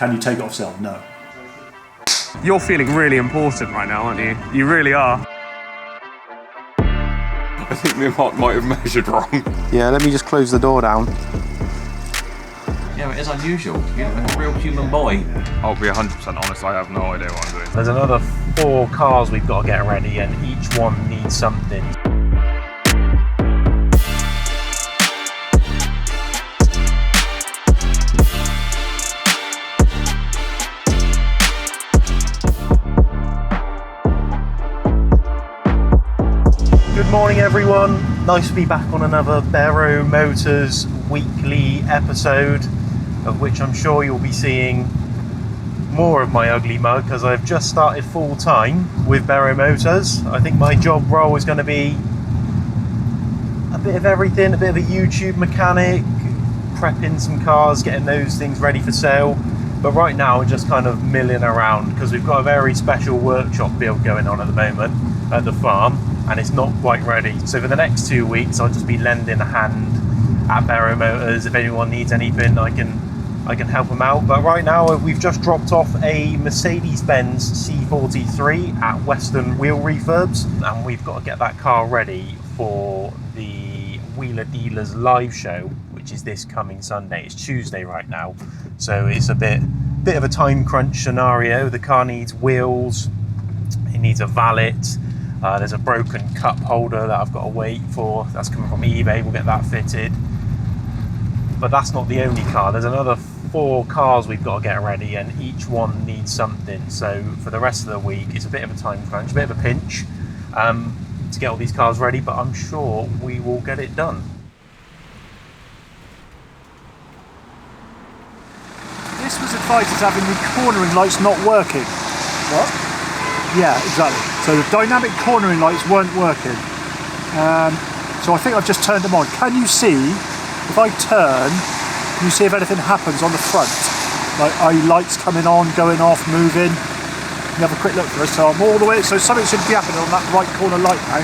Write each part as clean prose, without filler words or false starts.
Can you take it off sale? No. You're feeling really important right now, aren't you? You really are. I think the mark might have measured wrong. Yeah, let me just close the door down. Yeah, it is unusual. You're a real human boy. I'll be 100% honest, I have no idea what I'm doing. There's another 4 cars we've got to get ready, and each one needs something. Good morning, everyone. Nice to be back on another Brewer Motors weekly episode, of which I'm sure you'll be seeing more of my ugly mug, because I've just started full time with Brewer Motors. I think my job role is going to be a bit of everything, a bit of a YouTube mechanic, prepping some cars, getting those things ready for sale. But right now we're just kind of milling around because we've got a very special workshop build going on at the moment at the farm, and it's not quite ready. So for the next 2 weeks I'll just be lending a hand at Brewer Motors. If anyone needs anything, I can help them out. But right now we've just dropped off a Mercedes-Benz C43 at Western Wheel Refurbs, and we've got to get that car ready for the Wheeler Dealers live show, which is this coming Sunday. It's Tuesday right now, so it's a bit of a time crunch scenario. The car needs wheels, it needs a valet. There's a broken cup holder that I've got to wait for. That's coming from eBay. We'll get that fitted. But that's not the only car. There's another 4 cars we've got to get ready, and each one needs something. So for the rest of the week, it's a bit of a time crunch, a bit of a pinch to get all these cars ready, but I'm sure we will get it done. This was advised as having the cornering lights not working. What? Yeah, exactly. So the dynamic cornering lights weren't working. So I think I've just turned them on. Can you see, if I turn, can you see if anything happens on the front? Like, are lights coming on, going off, moving? You have a quick look for us. So I'm all the way, so something should be happening on that right corner light now.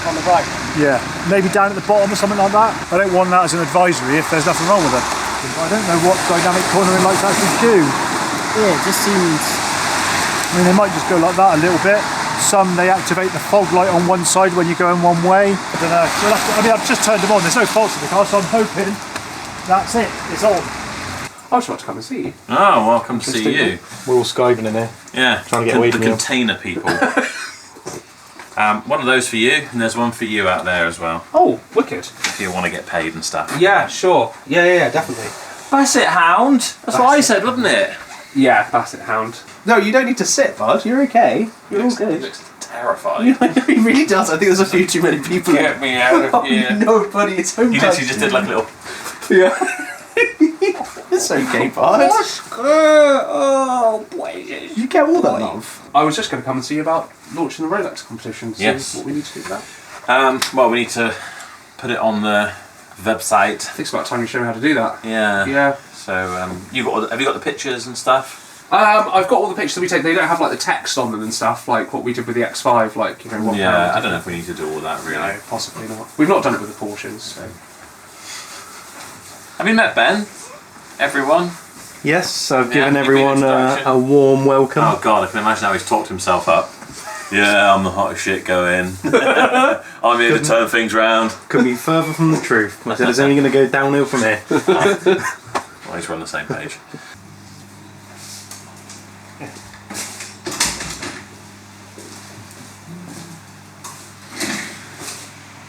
On the right? Yeah, maybe down at the bottom or something like that. I don't want that as an advisory if there's nothing wrong with them. I don't know what dynamic cornering lights actually do. Yeah, it just seems... I mean, they might just go like that a little bit. Some, they activate the fog light on one side when you're going one way. I don't know. I've just turned them on. There's no faults with the car, so I'm hoping that's it. It's on. I just want to come and see you. Oh, welcome to see you. We're all Skyping in here. Yeah, trying to get away from the you. container people. One of those for you, and there's one for you out there as well. Oh, wicked. If you want to get paid and stuff. Yeah, sure. Yeah, definitely. That's it, Hound. That's what I said, wasn't it? Yeah, that's it, Hound. No, you don't need to sit, bud. You're okay. You're all good. He looks terrified. He really does. I think there's a few too many people. Get me out of here. No, buddy, it's home. He literally just did like a little... Yeah. It's okay, bud. Oh, boy. You get all that love. I was just going to come and see you about launching the Rolex competition. See Yes. what we need to do for that. Well, we need to put it on the website. I think it's about time you show me how to do that. Yeah. Yeah. So, have you got the pictures and stuff? I've got all the pictures that we take. They don't have like the text on them and stuff, like what we did with the X5. Like, you know, what I don't know if we need to do all that really. No, possibly not. We've not done it with the Porsches. So. Have you met Ben? Everyone? Yes, I've Yeah, given everyone a warm welcome. Oh God, I can imagine how he's talked himself up. Yeah, I'm the hottest shit going. I'm here to turn things round. Could be further from the truth. I said it's only going to go downhill from here. Well, at least we're on the same page.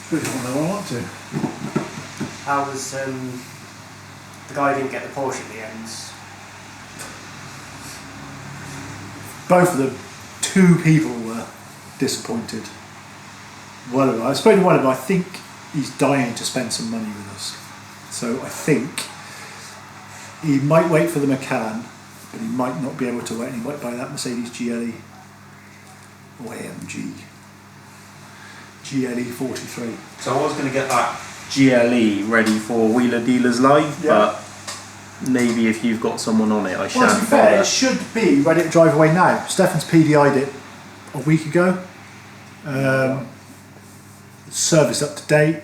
Really don't know what I want to. How was, the guy didn't get the Porsche at the end? Both of them, 2 people were disappointed. Well, I spoke to one of them. I think he's dying to spend some money with us. So I think he might wait for the Macan, but he might not be able to wait. He might buy that Mercedes GLE or AMG. GLE 43. So I was going to get that GLE ready for Wheeler Dealers Live, but maybe if you've got someone on it, I shan't. Well, to be fair, it should be ready to drive away now. Stefan's PDI'd it a week ago. Service up to date.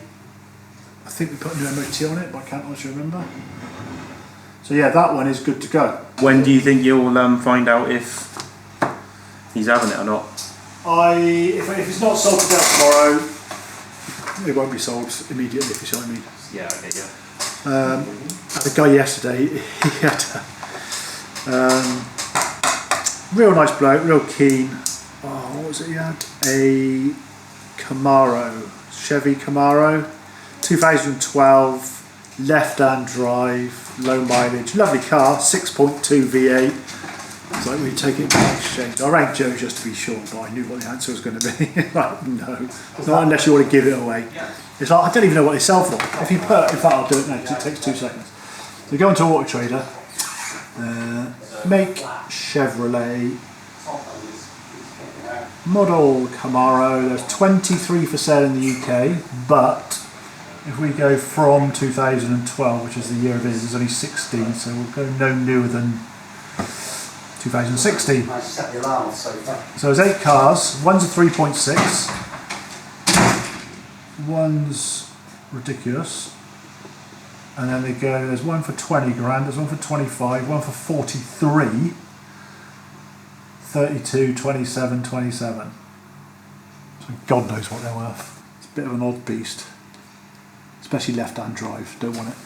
I think we put a new MOT on it, but I can't honestly remember. So yeah, that one is good to go. When do you think you'll find out if he's having it or not? If it's not sold today or tomorrow, it won't be sold immediately, if you see what I mean. Yeah, okay, yeah. The guy yesterday, he had real nice bloke, real keen. Oh, what was it he had? A Camaro, Chevy Camaro, 2012, left-hand drive, low mileage, lovely car, 6.2 V8. It's like, will you take it back exchange? I rang Joe just to be sure, but I knew what the answer was going to be. Like, no, not unless you want to give it away. It's like, I don't even know what they sell for. If you put, in fact, I'll do it now because it takes 2 seconds. So go into Auto Trader, make Chevrolet, model Camaro. There's 23 for sale in the UK, but if we go from 2012, which is the year of his, there's only 16, so we'll go no newer than 2016. So there's 8 cars, one's a 3.6, one's ridiculous, and then they go, there's one for 20 grand, there's one for 25, one for 43, 32, 27, 27. So God knows what they're worth. It's a bit of an odd beast, especially left-hand drive, don't want it.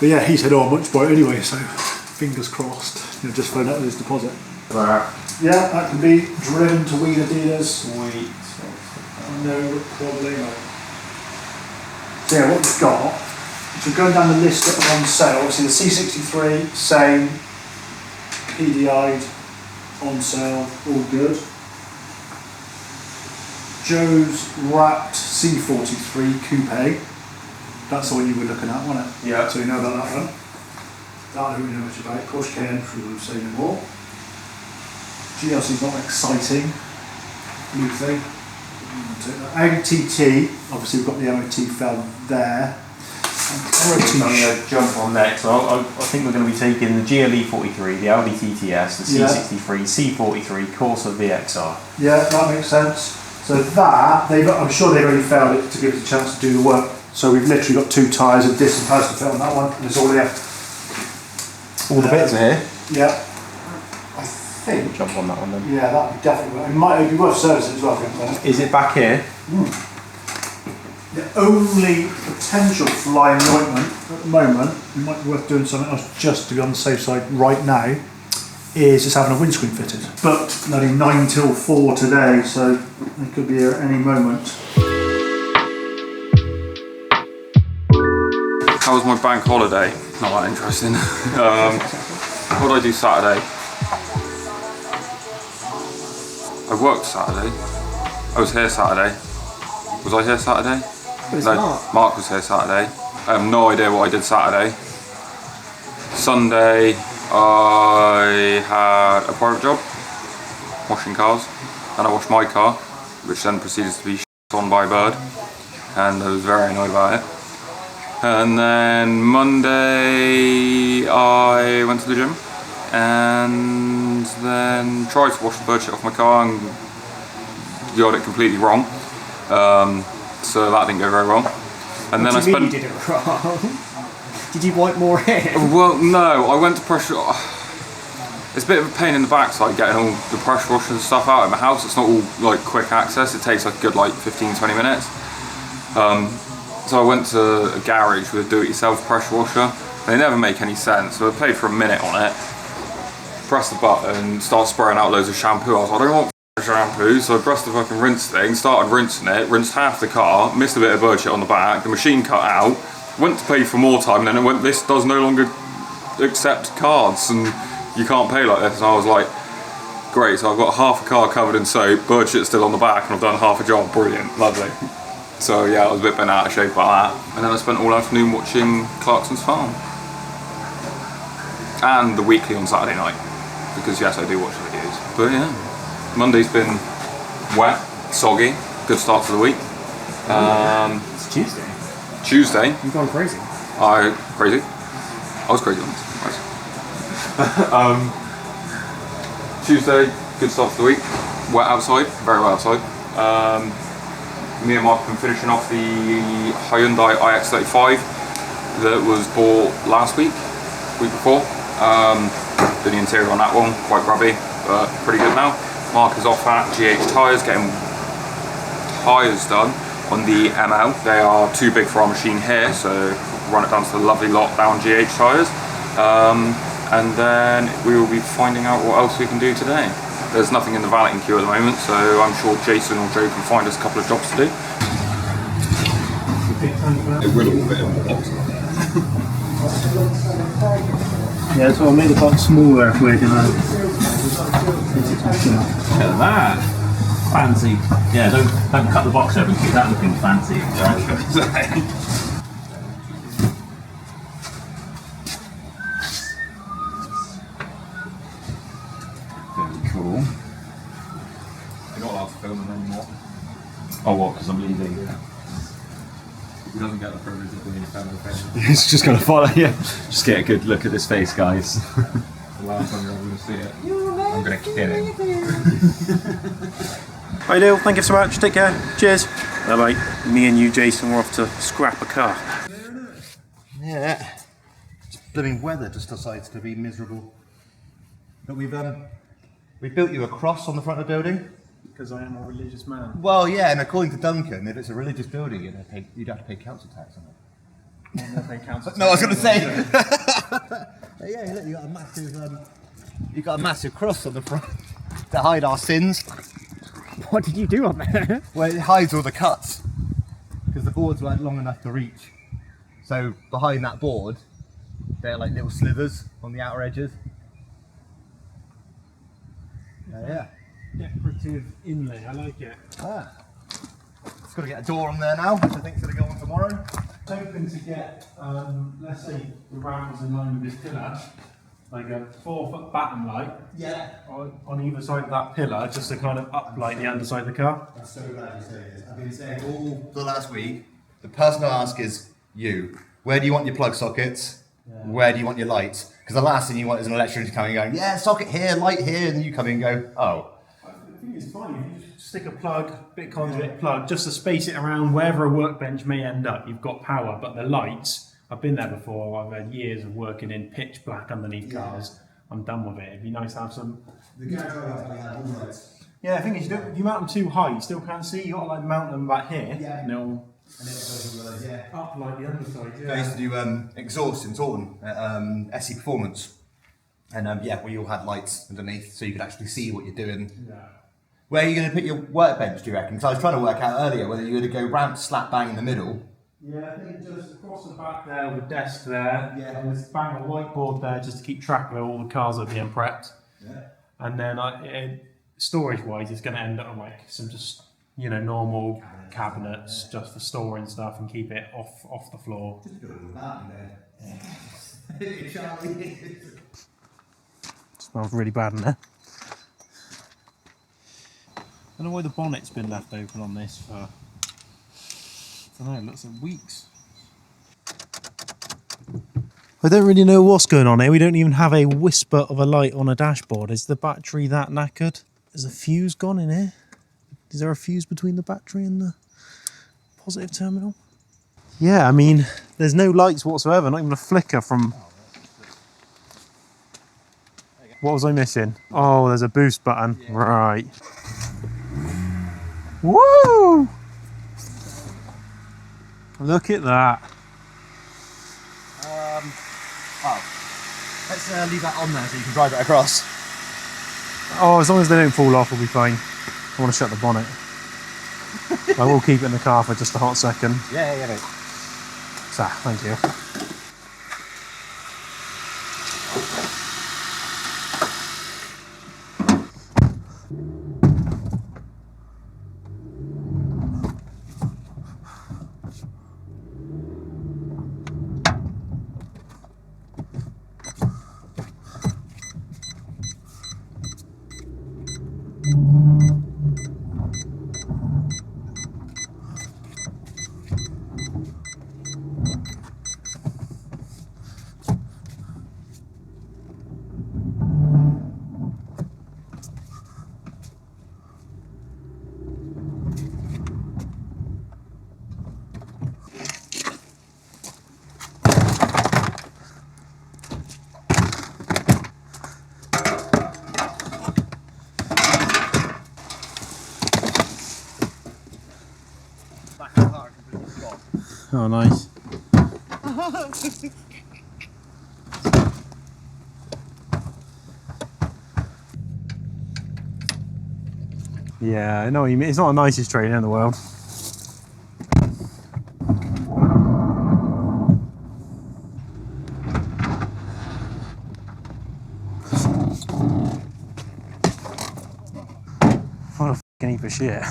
But yeah, he said, oh, I'm much for it anyway, so fingers crossed. You know, just phone out with his deposit. Right. Yeah, that can be driven to Wheeler dealers. Sweet. No problem. So yeah, what we've got, so going down the list that are on sale, obviously the C63, same, PDI'd, on sale, all good. Joe's wrapped C43 coupe, that's the one you were looking at, wasn't it? Yeah. So you know about that one. That I don't know much about. Porsche Cayenne, we'll say no more. GLC's not exciting. Blue thing. Audi TT, obviously we've got the MOT film there. I'm going to jump on next. So I think we're going to be taking the GLE 43, the Audi TTS, the C63, C43, Corsa VXR. Yeah, that makes sense. So that, I'm sure they've already found it to give us a chance to do the work. So we've literally got 2 tyres, a disc and power to fit on that one, and it's all here. All the bits are here. Yeah. I think. Jump on that one then. Yeah, that would definitely work. It might be worth servicing as well, I think. Is it back here? The only potential fly in the ointment at the moment, it might be worth doing something else just to be on the safe side right now, is just having a windscreen fitted. But only 9 till 4 today, so it could be here at any moment. How was my bank holiday? Not that interesting. What did I do Saturday? I worked Saturday. I was here Saturday. Was I here Saturday? No, Mark was here Saturday. I have no idea what I did Saturday. Sunday, I had a private job, washing cars. Then I washed my car, which then proceeded to be shit on by a bird. And I was very annoyed about it. And then Monday I went to the gym and then tried to wash the bird shit off my car and got it completely wrong. So that didn't go very well. And then I spent. You did it wrong. Did you wipe more in? Well, no, I went to pressure. It's a bit of a pain in the backside getting all the pressure washers and stuff out of my house. It's not all like quick access. It takes like a good like 15-20 minutes. So I went to a garage with a do-it-yourself pressure washer. They never make any sense. So I paid for a minute on it. Press the button, start spraying out loads of shampoo. I was like, I don't want shampoo, so I pressed the fucking rinse thing, started rinsing it, rinsed half the car, missed a bit of bird shit on the back, the machine cut out, went to pay for more time, and then it went, this does no longer accept cards, and you can't pay like this. And I was like, great, so I've got half a car covered in soap, bird shit still on the back, and I've done half a job, brilliant, lovely. So yeah, I was a bit bent out of shape about that. And then I spent all afternoon watching Clarkson's Farm. And the weekly on Saturday night, because yes, I do watch the videos. But yeah. Monday's been wet, soggy, good start to the week. It's Tuesday. Tuesday. You've gone crazy. Crazy? I was crazy once. Nice. Tuesday, good start to the week. Wet outside, very wet outside. Me and Mark have been finishing off the Hyundai iX35 that was bought last week. week before. Did the interior on that one, quite grubby, but pretty good now. Mark is off at GH Tyres, getting tyres done on the ML. They are too big for our machine here, so run it down to the lovely lot down GH Tyres. And then we will be finding out what else we can do today. There's nothing in the valeting queue at the moment, so I'm sure Jason or Joe can find us a couple of jobs to do. It will all fit in the box. Yeah, so I'll make the box smaller if we're gonna. Look at that. Fancy. Yeah, don't cut the box open, keep that looking fancy. Very cool. You're not allowed to film them anymore. Oh, what? Because I'm leaving. If he doesn't get the privilege of being a fan of the face. It's just gonna follow you. Just get a good look at this face, guys. The last time you're ever going to see it, I'm going to kill him. Right, Neil, thank you so much. Take care. Cheers. Bye bye. Me and you, Jason, we're off to scrap a car. Yeah. It's blooming weather just decides to be miserable. But we've built you a cross on the front of the building. Because I am a religious man. Well, yeah, and according to Duncan, if it's a religious building, you'd have to pay council tax on it. No, I was going to say. Yeah, look, you got a massive cross on the front to hide our sins. What did you do on there? Well, it hides all the cuts because the boards weren't long enough to reach. So behind that board, they're like little slivers on the outer edges. Yeah. Decorative inlay, I like it. It's got to get a door on there now, which I think is going to go on tomorrow. I'm hoping to get, let's say, the rails in line with this pillar, like a 4-foot batten light. Yeah. On either side of that pillar, just to kind of uplight the underside of the car. I'm so glad you said this. I've been saying all the last week, the person I ask is you. Where do you want your plug sockets? Yeah. Where do you want your lights? Because the last thing you want is an electrician to come in and go, yeah, socket here, light here, and then you come in and go, oh. I think it's fine if you just stick a plug, bit conduit plug, just to space it around wherever a workbench may end up. You've got power, but the lights, I've been there before, I've had years of working in pitch black underneath cars. I'm done with it. It'd be nice to have some. The garage had all the lights. Yeah, the thing is, if you mount them too high, you still can't see. You got to like mount them back here. Yeah. No. And then it goes all the lights, yeah. Up like the underside. Yeah. I used to do exhaust in Taunton at SE Performance. And yeah, we all had lights underneath so you could actually see what you're doing. Yeah. Where are you going to put your workbench, do you reckon? Because I was trying to work out earlier whether you're going to go round slap bang in the middle. Yeah, I think just across the back there with a desk there. Yeah. And just bang a whiteboard there just to keep track of all the cars that are being prepped. Yeah. And then storage-wise, it's going to end up like some just, normal cabinets just for storing stuff and keep it off the floor. Just building that in there. Smells really bad in there. I don't know why the bonnet's been left open on this for, I don't know, it looks like weeks. I don't really know what's going on here. We don't even have a whisper of a light on a dashboard. Is the battery that knackered? Is a fuse gone in here? Is there a fuse between the battery and the positive terminal? Yeah, I mean, there's no lights whatsoever, not even a flicker from... What was I missing? Oh, there's a boost button. Yeah. Right. Woo! Look at that. Let's leave that on there so you can drive it across. Oh, as long as they don't fall off, we'll be fine. I want to shut the bonnet. I will keep it in the car for just a hot second. Yeah, mate. So, thank you. Oh, nice. Yeah, I know what you mean. It's not the nicest trainer in the world. What a fucking heap of shit.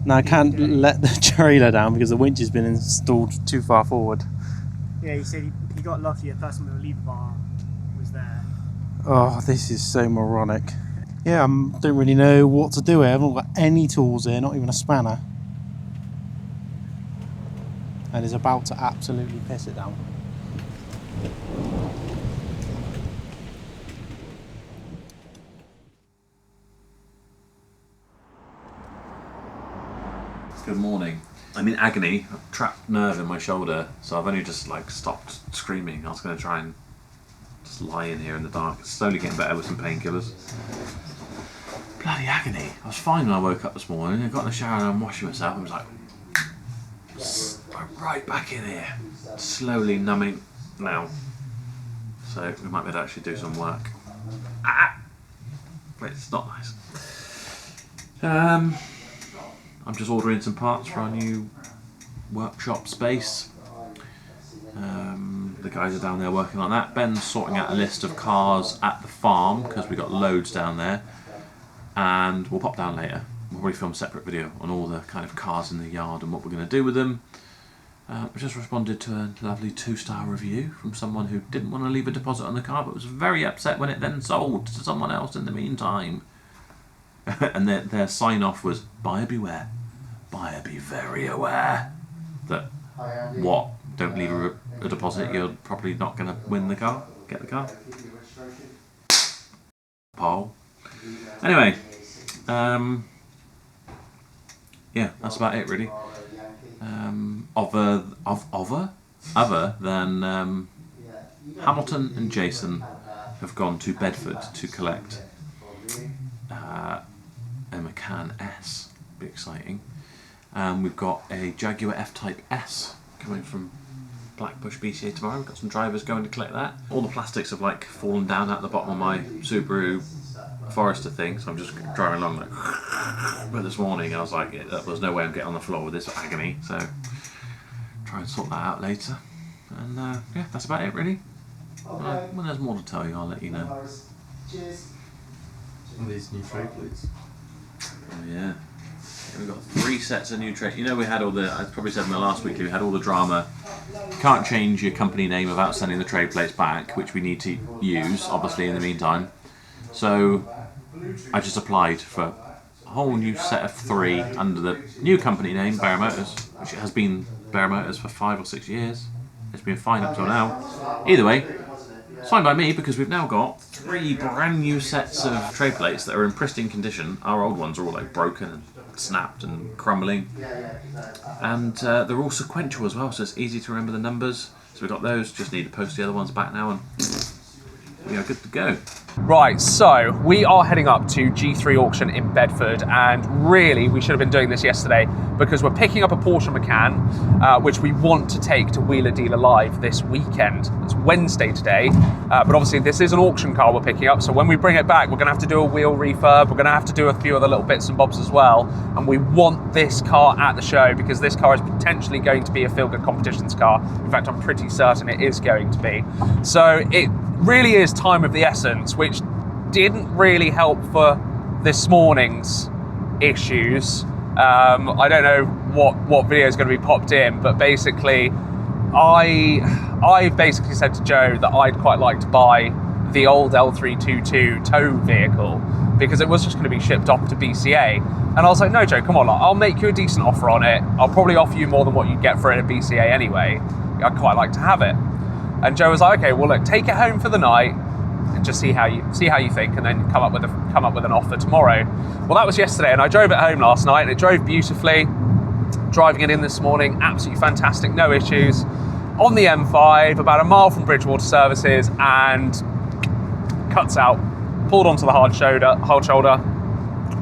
Now I can't let the trailer down because the winch has been installed too far forward. Yeah, he said he got lucky. A person with a lever bar was there. Oh, this is so moronic. Yeah, I don't really know what to do here. I haven't got any tools here, not even a spanner. And is about to absolutely piss it down. Good morning. I'm in agony. I've trapped nerve in my shoulder, so I've only just like stopped screaming. I was going to try and just lie in here in the dark. It's slowly getting better with some painkillers. Bloody agony. I was fine when I woke up this morning. I got in the shower and I'm washing myself. I was like, right back in here. Slowly numbing now. So we might be able to actually do some work. But it's not nice. I'm just ordering some parts for our new workshop space. The guys are down there working on that. Ben's sorting out a list of cars at the farm because we've got loads down there. And we'll pop down later. We'll probably film a separate video on all the kind of cars in the yard and what we're going to do with them. I just responded to a lovely 2-star review from someone who didn't want to leave a deposit on the car but was very upset when it then sold to someone else in the meantime. And their sign-off was, buyer beware. Buyer be very aware that don't leave a deposit, you're probably not going to win the car, get the car. Paul. Anyway, yeah, that's about it really. Other than Hamilton and Jason have gone to Bedford to collect a Macan S. Be exciting. We've got a Jaguar F-Type S coming from Blackbush BCA tomorrow. We've got some drivers going to collect that. All the plastics have like fallen down at the bottom of my Subaru Forester thing, so I'm just driving along like. But this morning I was like, yeah, there was no way I'm getting on the floor with this agony, so try and sort that out later. And yeah, that's about it really. When there's more to tell you, I'll let you know. Cheers. These new tray plates. Oh yeah. We've got 3 sets of new tray. You know, we had all the, I probably said in the last week, we had all the drama. You can't change your company name without sending the tray plates back, which we need to use, obviously, in the meantime. So I just applied for a whole new set of 3 under the new company name, Brewer Motors, which has been Brewer Motors for 5 or 6 years. It's been fine up till now. Either way, it's fine by me because we've now got 3 brand new sets of tray plates that are in pristine condition. Our old ones are all like broken and snapped and crumbling, and they're all sequential as well, so it's easy to remember the numbers. So we've got those, just need to post the other ones back now and we are good to go. Right, so we are heading up to G3 auction in Bedford, and really we should have been doing this yesterday because we're picking up a Porsche Macan which we want to take to Wheeler Dealer Live this weekend. It's Wednesday today, but obviously this is an auction car we're picking up, so when we bring it back we're going to have to do a wheel refurb, we're going to have to do a few other little bits and bobs as well, and we want this car at the show because this car is potentially going to be a Feel Good Competitions car. In fact, I'm pretty certain it is going to be. So it really is time of the essence, which didn't really help for this morning's issues. I don't know what video is going to be popped in, but basically I basically said to Joe that I'd quite like to buy the old L322 tow vehicle because it was just going to be shipped off to BCA, and I was like, no Joe, come on, I'll make you a decent offer on it. I'll probably offer you more than what you'd get for it at BCA anyway. I'd quite like to have it. And Joe was like, okay, well look, take it home for the night and just see how you think, and then come up with an offer tomorrow. Well, that was yesterday, and I drove it home last night, and it drove beautifully. Driving it in this morning, absolutely fantastic, no issues. On the M5, about a mile from Bridgewater Services, and cuts out, pulled onto the hard shoulder,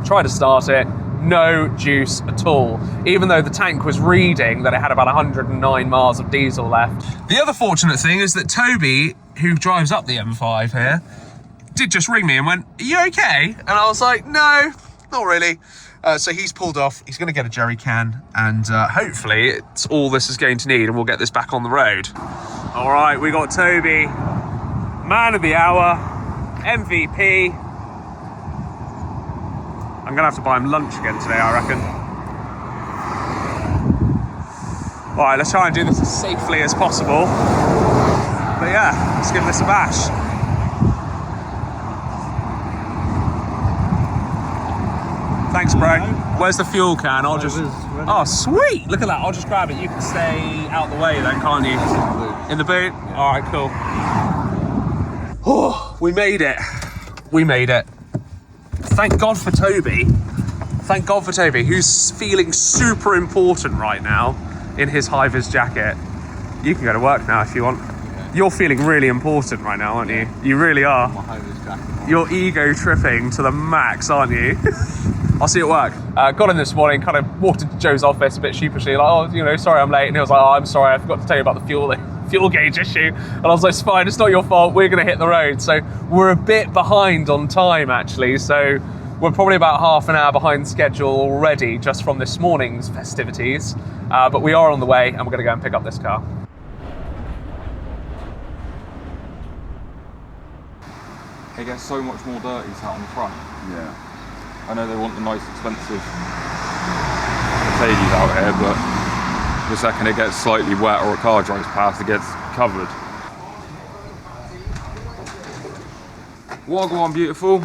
Tried to start it, no juice at all, even though the tank was reading that it had about 109 miles of diesel left. The other fortunate thing is that Toby, who drives up the M5 here, did just ring me and went, "Are you okay?" And I was like, "No, not really." So he's pulled off, he's going to get a jerry can, and hopefully it's all this is going to need, and we'll get this back on the road. All right, we got Toby, man of the hour, MVP. I'm going to have to buy him lunch again today, I reckon. All right, let's try and do this as safely as possible. But yeah, let's give this a bash. Thanks, bro. Where's the fuel can? I'll just... Oh, sweet! Look at that. I'll just grab it. You can stay out the way then, can't you? In the boot? Yeah. All right, cool. Oh, we made it. We made it. Thank God for Toby. Thank God for Toby, who's feeling super important right now in his high-vis jacket. You can go to work now if you want. Yeah. You're feeling really important right now, aren't you? You really are. My high-vis jacket. You're ego tripping to the max, aren't you? I'll see you at work. Got in this morning, kind of walked into Joe's office a bit sheepishly, like, "Oh, you know, sorry I'm late." And he was like, "Oh, I'm sorry, I forgot to tell you about the fuel gauge issue." And I was like, "It's fine, it's not your fault, we're gonna hit the road." So we're a bit behind on time, actually. So we're probably about half an hour behind schedule already, just from this morning's festivities. But we are on the way, and we're gonna go and pick up this car. It gets so much more dirty sat on the front. Yeah. I know they want the nice expensive Mercedes out here, but the second it gets slightly wet or a car drives past, it gets covered. Wagwan, beautiful.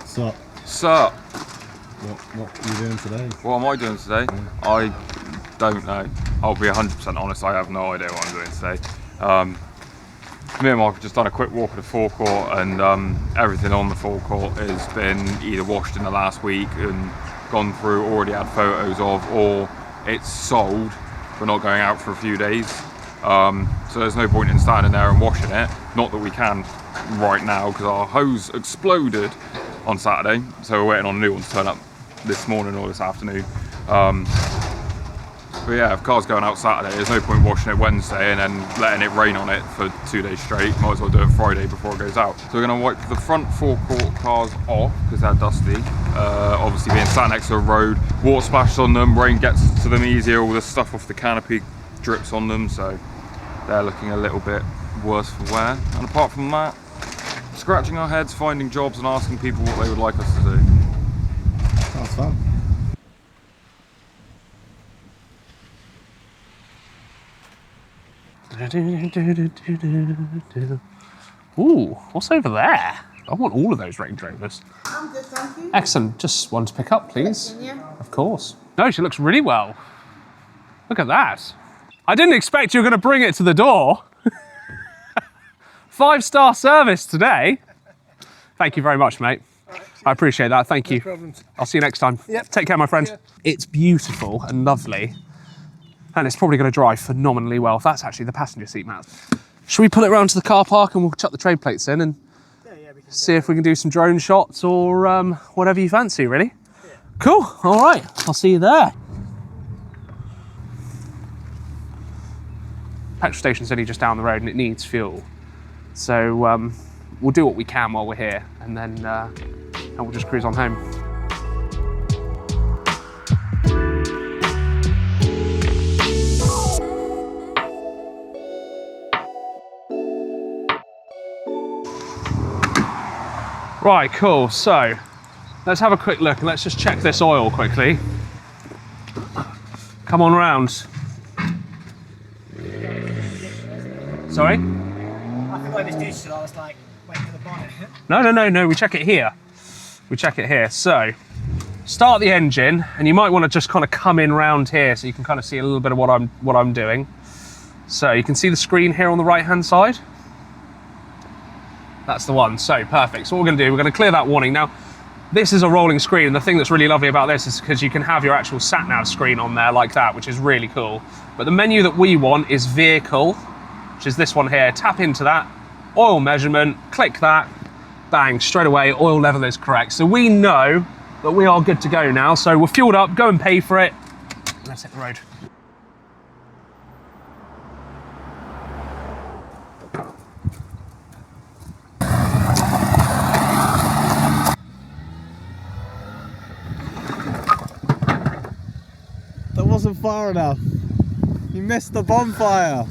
Sup? Sup? What are you doing today? What am I doing today? Yeah. I don't know. I'll be 100% honest, I have no idea what I'm doing today. Me and Mark have just done a quick walk of the forecourt, and everything on the forecourt has been either washed in the last week and gone through, already had photos of, or it's sold but not going out for a few days. So there's no point in standing there and washing it. Not that we can right now, because our hose exploded on Saturday, so we're waiting on a new one to turn up this morning or this afternoon. But yeah, if car's going out Saturday, there's no point washing it Wednesday and then letting it rain on it for 2 days straight. Might as well do it Friday before it goes out. So we're going to wipe the front forecourt cars off because they're dusty. Obviously being sat next to a road, water splashes on them, rain gets to them easier, all the stuff off the canopy drips on them, so they're looking a little bit worse for wear. And apart from that, scratching our heads, finding jobs and asking people what they would like us to do. Sounds fun. Ooh, what's over there? I want all of those Range Rovers. I'm good, thank you. Excellent. Just one to pick up, please. Yeah. Of course. No, she looks really well. Look at that. I didn't expect you were going to bring it to the door. 5-star service today. Thank you very much, mate. Right, I appreciate that. Thank you. No problems. I'll see you next time. Yep. Take care, my friend. Yeah. It's beautiful and lovely. And it's probably going to drive phenomenally well. That's actually the passenger seat mat. Should we pull it around to the car park and we'll chuck the trade plates in and see if we can do some drone shots or whatever you fancy, really? Yeah. Cool. All right. I'll see you there. Petrol station's only just down the road and it needs fuel. So we'll do what we can while we're here and then and we'll just cruise on home. Right, cool. So let's have a quick look and let's just check this oil quickly. Come on round. Sorry? I forgot it was digital, I was like, waiting for the bonnet. No, we check it here. We check it here. So start the engine and you might want to just kind of come in round here so you can kind of see a little bit of what I'm doing. So you can see the screen here on the right hand side. That's the one. So perfect. So what we're going to do, we're going to clear that warning. Now, this is a rolling screen, and the thing that's really lovely about this is because you can have your actual sat-nav screen on there like that, which is really cool. But the menu that we want is vehicle, which is this one here. Tap into that, oil measurement, click that, bang, straight away, oil level is correct. So we know But we are good to go now. So we're fueled up, go and pay for it. Let's hit the road. That wasn't far enough. You missed the bonfire.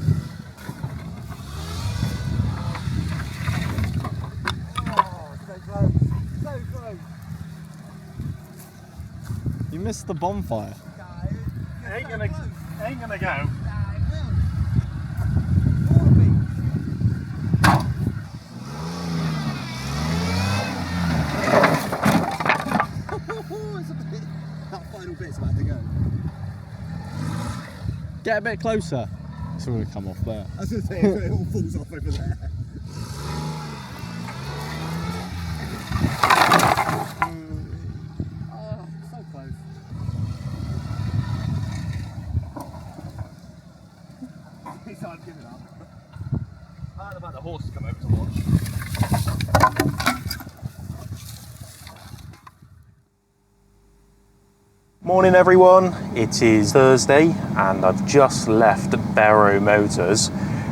You missed the bonfire. Ain't gonna go. That final bit's about to go. Get a bit closer. It's going to come off there. I was going to say, it all falls off over there. Oh, so close. He's hard to give it up. I don't know about the horses come over to watch. Morning everyone, it is Thursday and I've just left Brewer Motors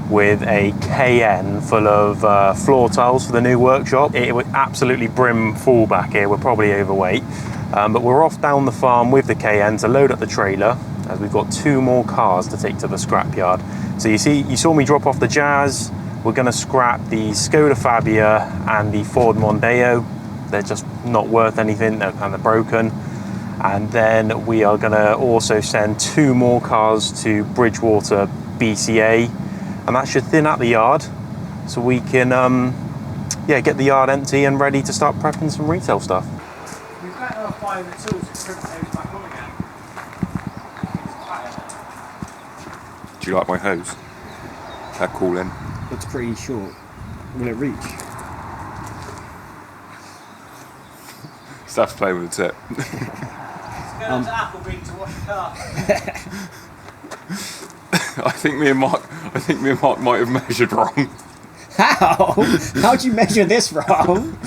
with a KN full of floor tiles for the new workshop. It was absolutely brim full back here, we're probably overweight, but we're off down the farm with the KN to load up the trailer as we've got 2 more cars to take to the scrapyard. So you saw me drop off the Jazz, we're going to scrap the Skoda Fabia and the Ford Mondeo. They're just not worth anything and they're broken. And then we are going to also send 2 more cars to Bridgewater BCA, and that should thin out the yard so we can get the yard empty and ready to start prepping some retail stuff. We better off buying the tools to strip those back on again. Do you like my hose? They're cool in. Looks pretty short. Will it reach? Stuff's playing with the tip. Go to Appleby to wash the car. I think me and Mark might have measured wrong. How? How'd you measure this wrong?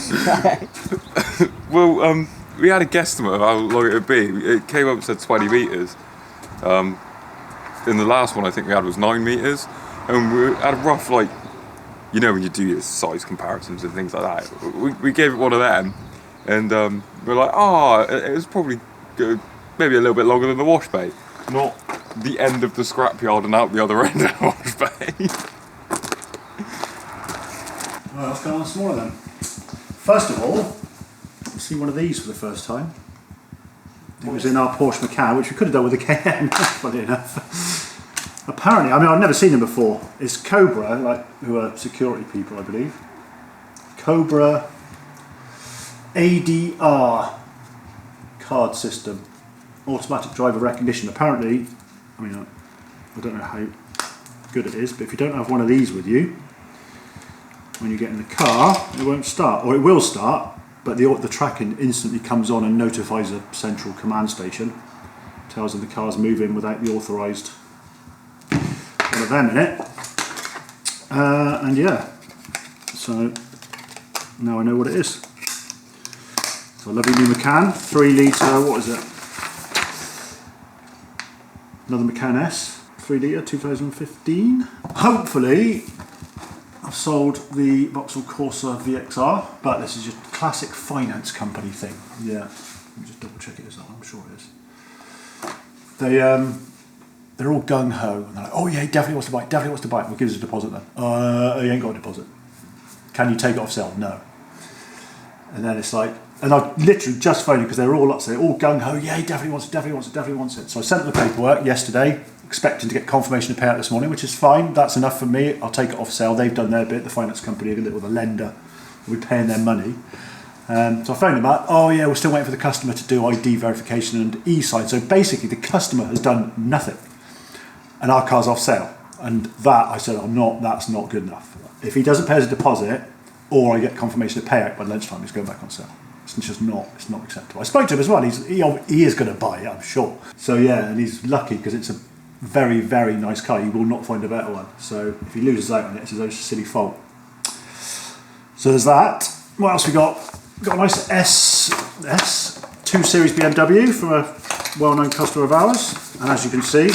Well, we had a guesstimate of how long it would be. It came up and said 20 metres. In the last one I think we had was 9 metres. And we had a rough, like, you know when you do your size comparisons and things like that. We gave it one of them. And we're like, it was probably good, maybe a little bit longer than the wash bay. Not the end of the scrapyard and out the other end of the wash bay. Well, what's going on this morning then? First of all, I've seen one of these for the first time. It was in our Porsche Macan, which we could have done with a KN, funny enough. Apparently, I mean, I've never seen them before. It's Cobra, who are security people, I believe. Cobra ADR card system, automatic driver recognition. Apparently, I mean, I don't know how good it is, but if you don't have one of these with you, when you get in the car, it won't start, or it will start, but the tracking instantly comes on and notifies a central command station, tells them the car's moving without the authorised one of them in it, and yeah, so now I know what it is. So a lovely new Macan, 3 litre, what is it? Another Macan S, 3 litre, 2015. Hopefully, I've sold the Vauxhall Corsa VXR, but this is just classic finance company thing. Yeah, let me just double check it is that one, I'm sure it is. They're all gung-ho, and they're like, oh yeah, he definitely wants to buy it, definitely wants to buy it. Well, give us a deposit then. He ain't got a deposit. Can you take it off sale? No. And then it's like, and I literally just phoned because they're all up, so they're all gung-ho, yeah, he definitely wants it, definitely wants it, definitely wants it. So I sent them the paperwork yesterday, expecting to get confirmation of payout this morning, which is fine, that's enough for me, I'll take it off sale, they've done their bit, the finance company, or the lender, will be paying their money. So I phoned them up, oh yeah, we're still waiting for the customer to do ID verification and e-sign, so basically the customer has done nothing, and our car's off sale, and that, I said, that's not good enough. If he doesn't pay us a deposit, or I get confirmation of payout by lunchtime, he's going back on sale. It's just not acceptable. I spoke to him as well, he is going to buy it, I'm sure. So yeah, and he's lucky because it's a very, very nice car. You will not find a better one. So if he loses out on it, it's his own silly fault. So there's that. What else we got? We've got a nice S2 2 Series BMW from a well-known customer of ours, and as you can see,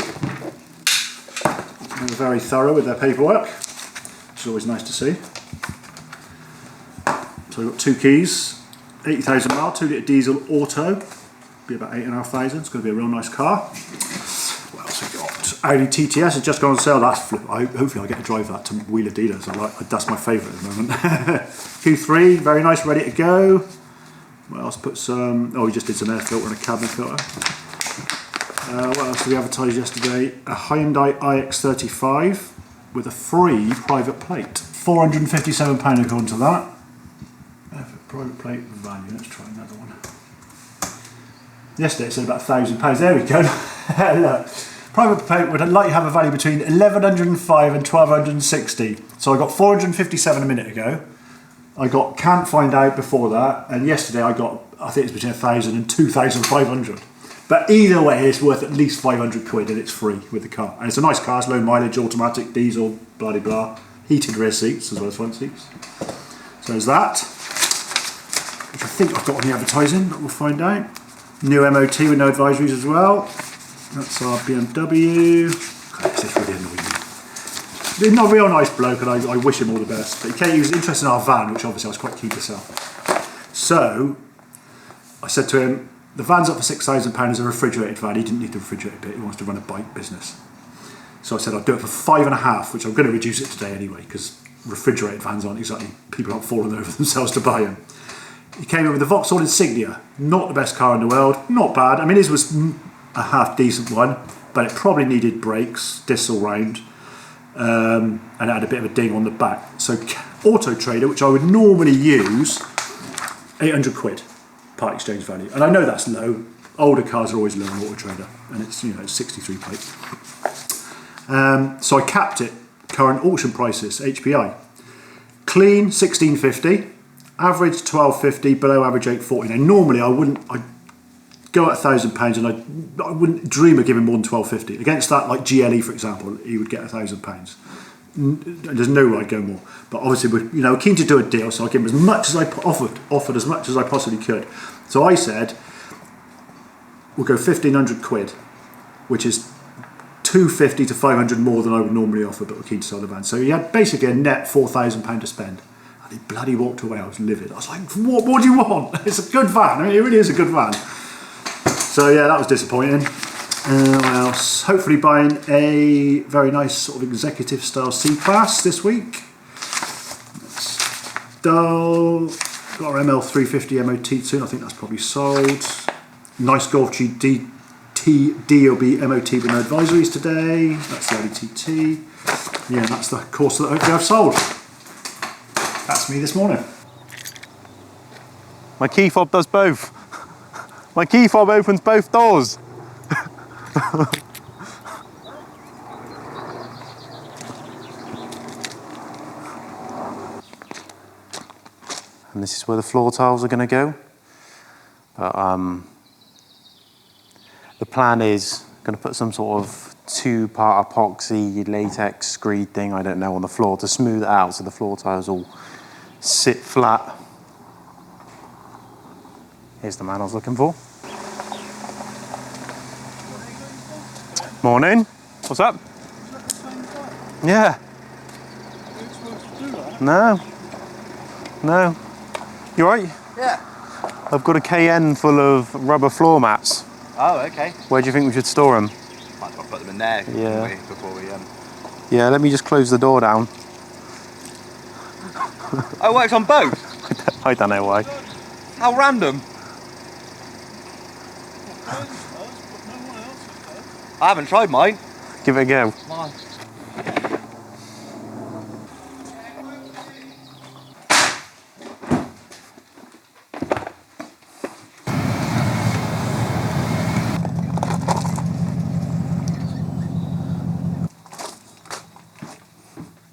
they're very thorough with their paperwork, which is always nice to see. So we've got 2 keys, 80,000 mile, 2 litre diesel auto, be about 8,500. It's going to be a real nice car. What else have we got? Audi TTS has just gone on sale. Hopefully I get to drive that to Wheeler dealers. That's my favourite at the moment. Q3, very nice, ready to go. What else? Put some. Oh, we just did some air filter and a cabin filter. What else did we advertise yesterday? A Hyundai iX35 with a free private plate. £457 according to that. Private plate value. Let's try another one. Yesterday it said about £1,000. There we go. Look, private plate would likely have a value between 1,105 and 1,260. So I got 457 a minute ago. I got can't find out before that, and yesterday I got, I think it's between 1,000 and 2,500. But either way, it's worth at least 500 quid, and it's free with the car. And it's a nice car. It's low mileage, automatic, diesel, blah blah blah. Heated rear seats as well as front seats. So there's that, which I think I've got on the advertising, but we'll find out. New MOT with no advisories as well. That's our BMW. God, this is really annoying me. He's not a real nice bloke, and I wish him all the best. But he was interested in our van, which obviously I was quite keen to sell. So I said to him, the van's up for £6,000 as a refrigerated van. He didn't need the refrigerated bit. He wants to run a bike business. So I said I'll do it for 5.5, which I'm going to reduce it today anyway, because refrigerated vans aren't exactly, people aren't falling over themselves to buy them. He came in with the Vauxhall Insignia, not the best car in the world, not bad. I mean, his was a half decent one, but it probably needed brakes, discs all round, and it had a bit of a ding on the back. So Auto Trader, which I would normally use, 800 quid part exchange value, and I know that's low. Older cars are always low on Auto Trader, and it's, you know, it's 63 plate. So I capped it. Current auction prices, HPI. Clean 1650. Average 1250, below average 840. Now normally I'd go at £1,000 and I wouldn't dream of giving more than 1250. Against that, like GLE for example, he would get £1,000. There's no way I'd go more. But obviously we're keen to do a deal, so I give him as much as I offered as much as I possibly could. So I said we'll go 1,500 quid, which is 250 to 500 more than I would normally offer, but we're keen to sell the van. So he had basically a net £4,000 to spend. He bloody walked away. I was livid. I was like, what do you want? It's a good van. I mean, it really is a good van. So yeah, that was disappointing. What else? Hopefully buying a very nice sort of executive style C-Class this week. That's dull. Got our ML350 MOT soon. I think that's probably sold. Nice Golf GT DOB MOT with no advisories today. That's the LETT. Yeah, that's the course that hopefully I've sold. That's me this morning. My key fob does both. My key fob opens both doors. And this is where the floor tiles are going to go. But the plan is going to put some sort of 2-part epoxy latex screed thing, I don't know, on the floor to smooth it out so the floor tiles all sit flat. Here's the man I was looking for. Morning. What's up? Yeah. No. No. You alright? Yeah. I've got a KN full of rubber floor mats. Oh, okay. Where do you think we should store them? Might as well put them in there. Yeah. Before we Yeah, let me just close the door down. Oh, it works on both? I don't know why. How random. I haven't tried mine. Give it a go. Come on.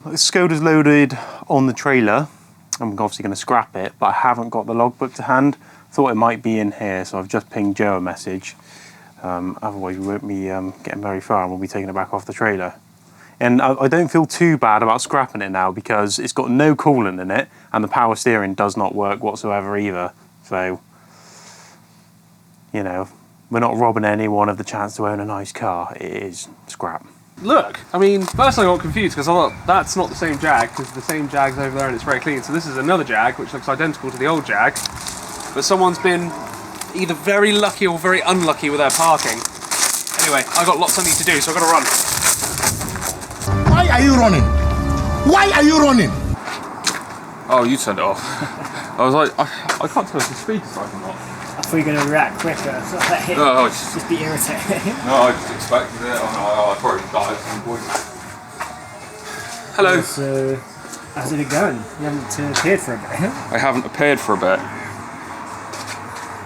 The Skoda's loaded on the trailer. I'm obviously going to scrap it, but I haven't got the logbook to hand. Thought it might be in here, so I've just pinged Joe a message. Otherwise we won't be getting very far and we'll be taking it back off the trailer. And I don't feel too bad about scrapping it now because it's got no coolant in it and the power steering does not work whatsoever either. So you know, we're not robbing anyone of the chance to own a nice car. It is scrap. Look, I mean, first I got confused because I thought that's not the same Jag, because the same Jag's over there and it's very clean. So this is another Jag which looks identical to the old Jag, but someone's been either very lucky or very unlucky with their parking. Anyway, I got lots I need to do, so I've got to run. Why are you running? Why are you running? Oh, you turned it off. I was like, I can't tell if the speaker's like or not. I thought you were going to react quicker. So like, No, just be irritated. No, I just expected it. I probably died at some point. Hello. So, how's it going? You haven't appeared for a bit. I haven't appeared for a bit.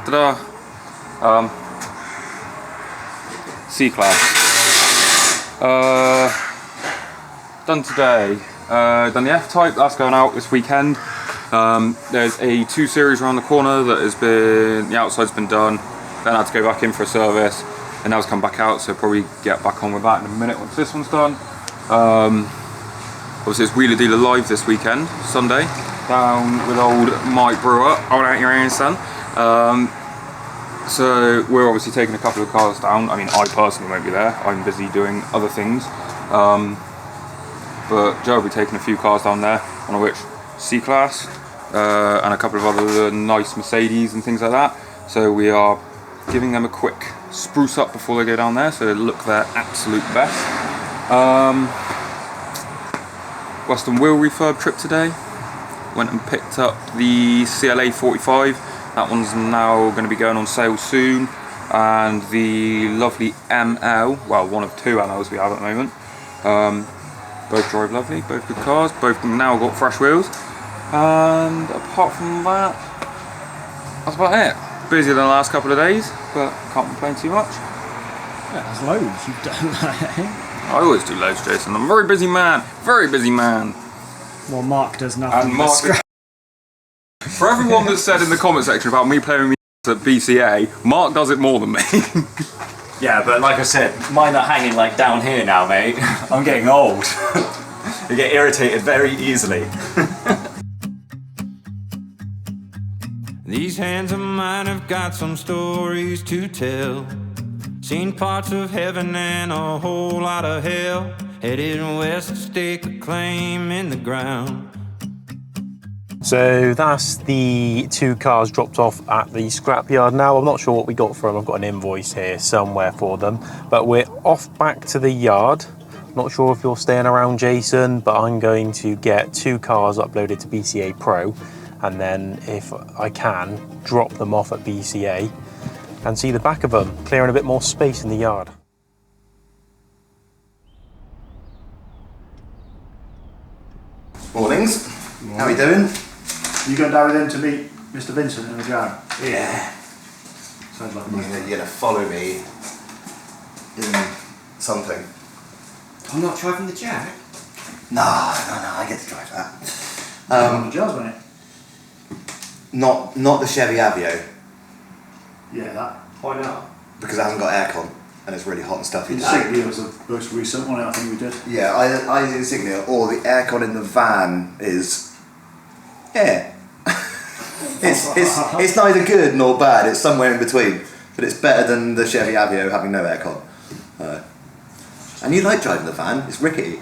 Ta-da. C-Class. Done today. Done the F-Type, that's going out this weekend. There's a 2 Series around the corner that has been, the outside's been done. Then I had to go back in for a service, and now it's come back out, so probably get back on with that in a minute once this one's done. Obviously it's Wheeler Dealer Live this weekend, Sunday, down with old Mike Brewer, hold out your hands, son. So we're obviously taking a couple of cars down. I mean, I personally won't be there, I'm busy doing other things. But Joe will be taking a few cars down there, one of which C-Class, and a couple of other nice Mercedes and things like that. So we are giving them a quick spruce up before they go down there, so they look their absolute best. Western Wheel refurb trip today. Went and picked up the CLA 45. That one's now going to be going on sale soon. And the lovely ML, well, one of 2 MLs we have at the moment. Both drive lovely, both good cars, both now got fresh wheels. And apart from that, that's about it. Busier than the last couple of days, but can't complain too much. Yeah, there's loads you've done. I always do loads, Jason. I'm a very busy man. Very busy man. Well, Mark does nothing. And Mark, for everyone that said in the comment section about me playing at BCA, Mark does it more than me. Yeah, but like I said, mine are hanging like down here now, mate. I'm getting old. You get irritated very easily. These hands of mine have got some stories to tell. Seen parts of heaven and a whole lot of hell. Headed west to stake a claim in the ground. So that's the 2 cars dropped off at the scrapyard now. I'm not sure what we got for them. I've got an invoice here somewhere for them. But we're off back to the yard. Not sure if you're staying around, Jason, but I'm going to get 2 cars uploaded to BCA Pro. And then, if I can, drop them off at BCA and see the back of them, clearing a bit more space in the yard. Mornings. How are you doing? You going down with him to meet Mr. Vincent in the ground? Yeah. Sounds like You're gonna follow me in something. I'm not driving the Jag. No, I get to drive that. Jazz, wasn't it? Not the Chevy Aveo, Yeah, that. Why not? because it hasn't got aircon and it's really hot and stuffy. The Insignia was the most recent one, I think we did. Yeah, I the Insignia, or the aircon in the van is, yeah. it's neither good nor bad. It's somewhere in between, but it's better than the Chevy Aveo having no aircon. And you like driving the van? It's rickety.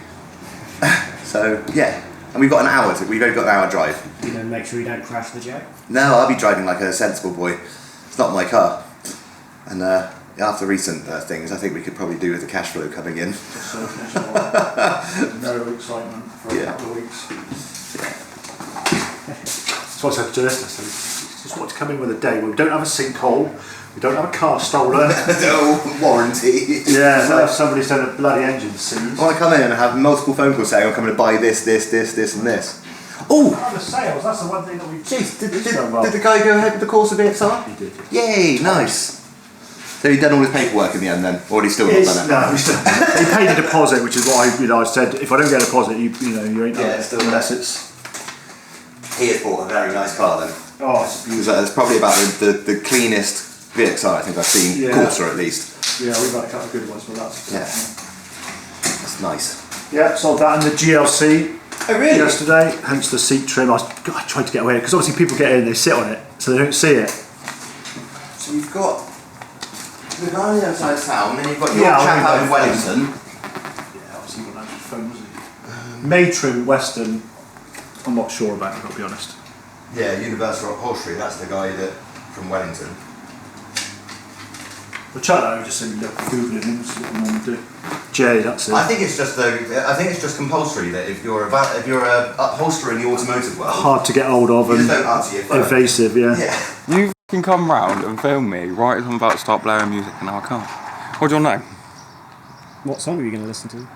So yeah, and we've got an hour. We've only got an hour drive. You know, make sure you don't crash the Jag. No, I'll be driving like a sensible boy. It's not my car. And after recent things, I think we could probably do with the cash flow coming in. No excitement for a couple of weeks. That's what I said to Jessica. I said, just want to come in with a day where we don't have a sinkhole, we don't have a car stolen. No warranty. Yeah, not have somebody send a bloody engine seized. I want to come in and have multiple phone calls saying I'm coming to buy this, and this. Oh! The sales, that's the one thing that we... Jeez, did the guy go ahead with the course of VXR? He did. Yay, nice. So he'd done all his paperwork in the end then? Or he's still not done it? No, he paid a deposit, which is what I said, if I don't get a deposit, you ain't done it. Still unless it's... He has bought a very nice car then. Oh, it's beautiful. It's probably about the cleanest VXR I think I've seen, Corsa at least. Yeah, we've had a couple of good ones, but that's... Yeah. That's nice. Yeah, sold that and the GLC. Oh really? Yesterday, hence the seat trim. I tried to get away because obviously people get in, they sit on it, so they don't see it. So you've got We're on the other side of town, then you've got your Yeah, chap I'll out in go Wellington. Yeah, obviously you've got that phone, wasn't it? Matron, Western, I'm not sure about it, I'll be honest. Yeah, Universal Upholstery, that's the guy that from Wellington. We'll chat that over, just send you a Googling him, see what I want to do. Jay, that's it. I think it's just compulsory that if you're a upholsterer in the automotive world, Hard to get hold of you and just don't answer your phone. evasive, yeah. Yeah. You can come round and film me right as I'm about to start blaring music and now I can't. What do you want to know? What song are you going to listen to?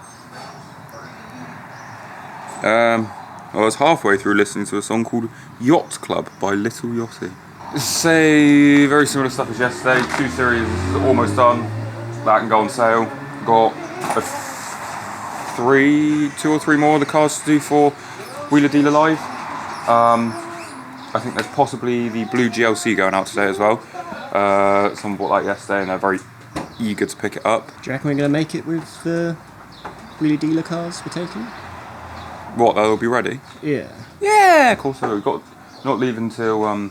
I was halfway through listening to a song called Yacht Club by Little Yachty. Say very similar stuff as yesterday. 2 series almost done. That can go on sale. Got 2 or 3 more of the cars to do for Wheeler Dealer Live. I think there's possibly the blue GLC going out today as well. Someone bought that yesterday and they're very eager to pick it up. Do you reckon we're going to make it with the Wheeler Dealer cars we're taking? What, they'll be ready? Yeah. Yeah, of course. We've got not leaving till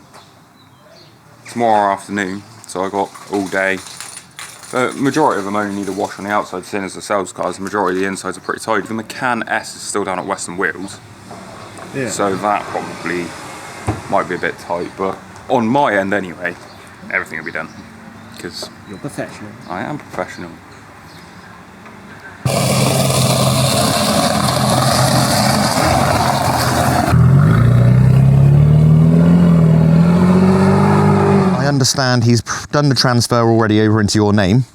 tomorrow afternoon, so I got all day. Majority of them only need a wash on the outside, seeing as the sales cars. The majority of the insides are pretty tidy. The Macan S is still down at Western Wheels, Yeah. so that probably might be a bit tight. But on my end, anyway, everything will be done because You're professional. I am professional. I understand he's done the transfer already over into your name.